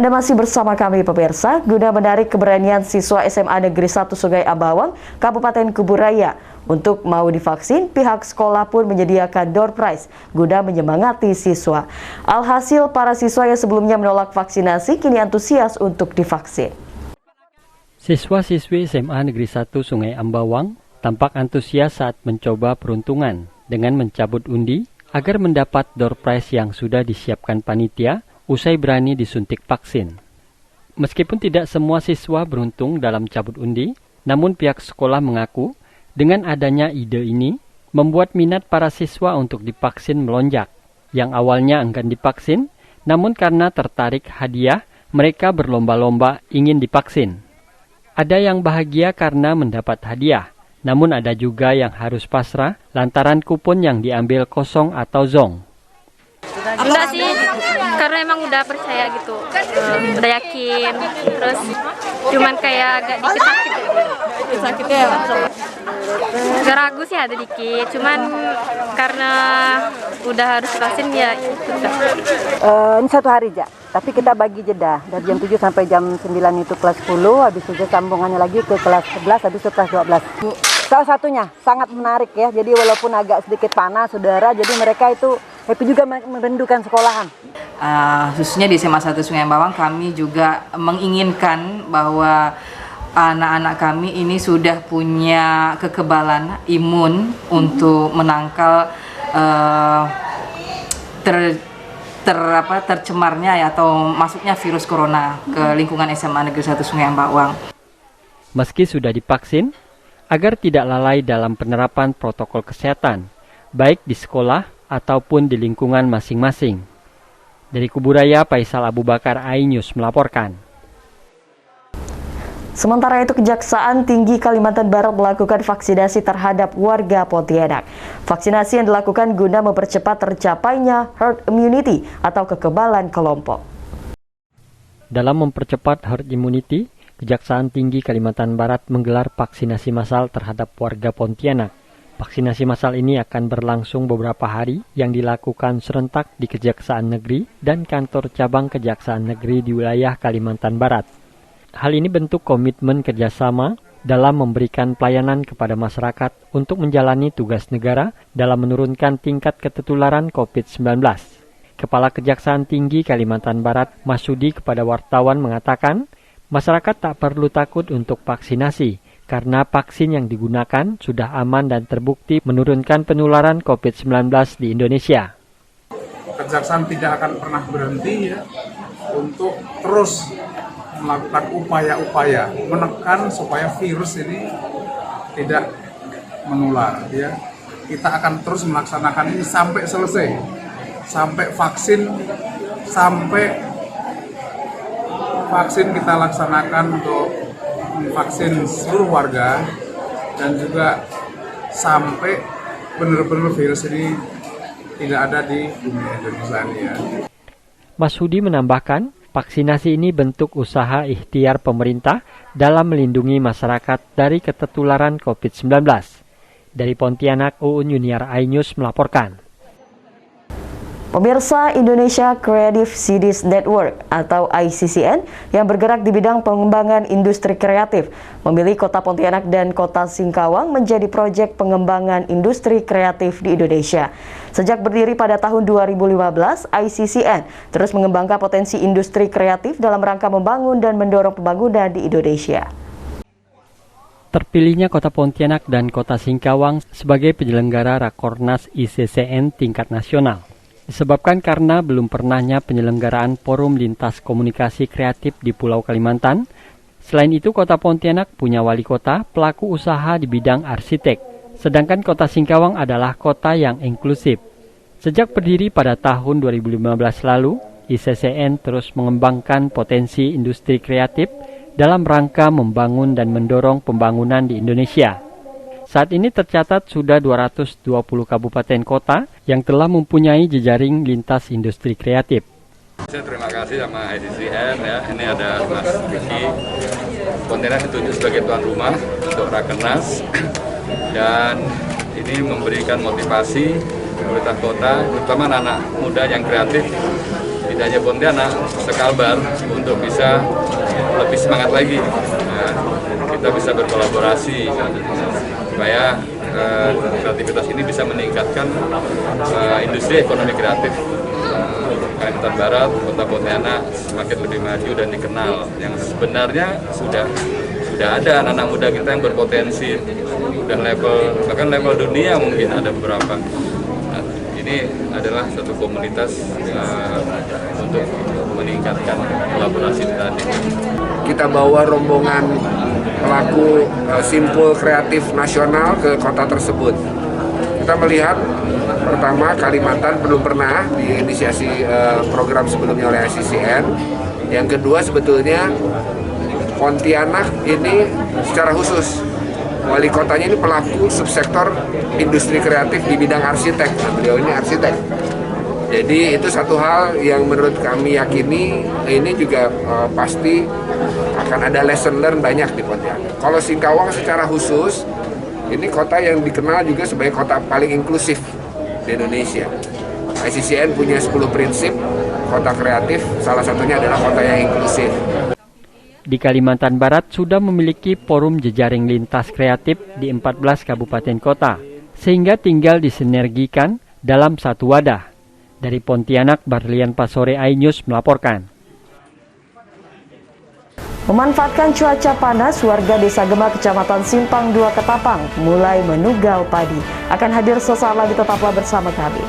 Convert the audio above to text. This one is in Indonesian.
Anda masih bersama kami pemirsa, guna menarik keberanian siswa SMA Negeri 1 Sungai Ambawang, Kabupaten Kuburaya untuk mau divaksin, pihak sekolah pun menyediakan door prize guna menyemangati siswa. Alhasil, para siswa yang sebelumnya menolak vaksinasi kini antusias untuk divaksin. Siswa-siswi SMA Negeri 1 Sungai Ambawang tampak antusias saat mencoba peruntungan dengan mencabut undi agar mendapat door prize yang sudah disiapkan panitia usai berani disuntik vaksin. Meskipun tidak semua siswa beruntung dalam cabut undi, namun pihak sekolah mengaku dengan adanya ide ini membuat minat para siswa untuk divaksin melonjak. Yang awalnya enggan divaksin, namun karena tertarik hadiah, mereka berlomba-lomba ingin divaksin. Ada yang bahagia karena mendapat hadiah, namun ada juga yang harus pasrah lantaran kupon yang diambil kosong atau zong. Enggak sih, karena emang udah percaya gitu, udah yakin, terus cuman kayak agak dikit sakit ya. Gak ragu sih ada dikit, cuman karena udah harus vaksin ya itu. Ini 1 hari aja, tapi kita bagi jeda dari jam 7 sampai jam 9 itu kelas 10, habis itu sambungannya lagi ke kelas 11, habis itu kelas 12. Salah satunya sangat menarik ya, jadi walaupun agak sedikit panas udara, jadi mereka itu happy juga merindukan sekolahan. Khususnya di SMA 1 Sungai Ambawang, kami juga menginginkan bahwa anak-anak kami ini sudah punya kekebalan imun untuk menangkal tercemarnya ya, atau masuknya virus corona ke lingkungan SMA Negeri 1 Sungai Ambawang. Meski sudah divaksin, agar tidak lalai dalam penerapan protokol kesehatan, baik di sekolah ataupun di lingkungan masing-masing. Dari Kuburaya, Faisal Abu Bakar, iNews melaporkan. Sementara itu, Kejaksaan Tinggi Kalimantan Barat melakukan vaksinasi terhadap warga Pontianak. Vaksinasi yang dilakukan guna mempercepat tercapainya herd immunity atau kekebalan kelompok. Dalam mempercepat herd immunity, Kejaksaan Tinggi Kalimantan Barat menggelar vaksinasi massal terhadap warga Pontianak. Vaksinasi massal ini akan berlangsung beberapa hari yang dilakukan serentak di Kejaksaan Negeri dan kantor cabang Kejaksaan Negeri di wilayah Kalimantan Barat. Hal ini bentuk komitmen kerjasama dalam memberikan pelayanan kepada masyarakat untuk menjalani tugas negara dalam menurunkan tingkat ketularan COVID-19. Kepala Kejaksaan Tinggi Kalimantan Barat, Masudi, kepada wartawan mengatakan, masyarakat tak perlu takut untuk vaksinasi karena vaksin yang digunakan sudah aman dan terbukti menurunkan penularan COVID-19 di Indonesia. Kejaksaan tidak akan pernah berhenti ya untuk terus melakukan upaya-upaya menekan supaya virus ini tidak menular ya. Kita akan terus melaksanakan ini sampai selesai, sampai vaksin kita laksanakan untuk vaksin seluruh warga, dan juga sampai benar-benar virus ini tidak ada di bumi Indonesia ini ya. Mas Hudi menambahkan, vaksinasi ini bentuk usaha ikhtiar pemerintah dalam melindungi masyarakat dari ketularan COVID-19. Dari Pontianak, Uun Yuniar, iNews melaporkan. Pemirsa, Indonesia Creative Cities Network atau ICCN yang bergerak di bidang pengembangan industri kreatif memilih Kota Pontianak dan Kota Singkawang menjadi proyek pengembangan industri kreatif di Indonesia. Sejak berdiri pada tahun 2015, ICCN terus mengembangkan potensi industri kreatif dalam rangka membangun dan mendorong pembangunan di Indonesia. Terpilihnya Kota Pontianak dan Kota Singkawang sebagai penyelenggara Rakornas ICCN tingkat nasional disebabkan karena belum pernahnya penyelenggaraan forum lintas komunikasi kreatif di Pulau Kalimantan. Selain itu, Kota Pontianak punya wali kota pelaku usaha di bidang arsitek, sedangkan Kota Singkawang adalah kota yang inklusif. Sejak berdiri pada tahun 2015 lalu, ICCN terus mengembangkan potensi industri kreatif dalam rangka membangun dan mendorong pembangunan di Indonesia. Saat ini tercatat sudah 220 kabupaten kota yang telah mempunyai jejaring lintas industri kreatif. Saya terima kasih sama ICCN ya. Ini ada Mas Vicky. Pontianak ditunjuk sebagai tuan rumah untuk Rakernas, dan ini memberikan motivasi pemerintah kota, terutama anak muda yang kreatif tidak hanya Pontianak, sekalbar untuk bisa lebih semangat lagi. Nah, kita bisa berkolaborasi supaya kreativitas ini bisa meningkatkan industri ekonomi kreatif Kalimantan Barat, Kota Pontianak semakin lebih maju dan dikenal. Yang sebenarnya sudah ada anak-anak muda kita yang berpotensi, udah bahkan level dunia mungkin ada beberapa. Nah, ini adalah satu komunitas untuk meningkatkan kolaborasi tadi. Kita bawa rombongan pelaku simpul kreatif nasional ke kota tersebut. Kita melihat pertama Kalimantan belum pernah diinisiasi program sebelumnya oleh ICCN. Yang kedua sebetulnya Pontianak ini secara khusus wali kotanya ini pelaku subsektor industri kreatif di bidang arsitek. Nah, beliau ini arsitek. Jadi itu satu hal yang menurut kami yakini ini juga pasti akan ada lesson learn banyak di Pontianak. Kalau Singkawang secara khusus ini kota yang dikenal juga sebagai kota paling inklusif di Indonesia. ICCN punya 10 prinsip kota kreatif, salah satunya adalah kota yang inklusif. Di Kalimantan Barat sudah memiliki forum jejaring lintas kreatif di 14 kabupaten kota, sehingga tinggal disinergikan dalam satu wadah. Dari Pontianak, Barlian Pasore iNews melaporkan. Memanfaatkan cuaca panas, warga Desa Gema Kecamatan Simpang 2 Ketapang mulai menugal padi. Akan hadir sesaat lagi, tetaplah bersama kami.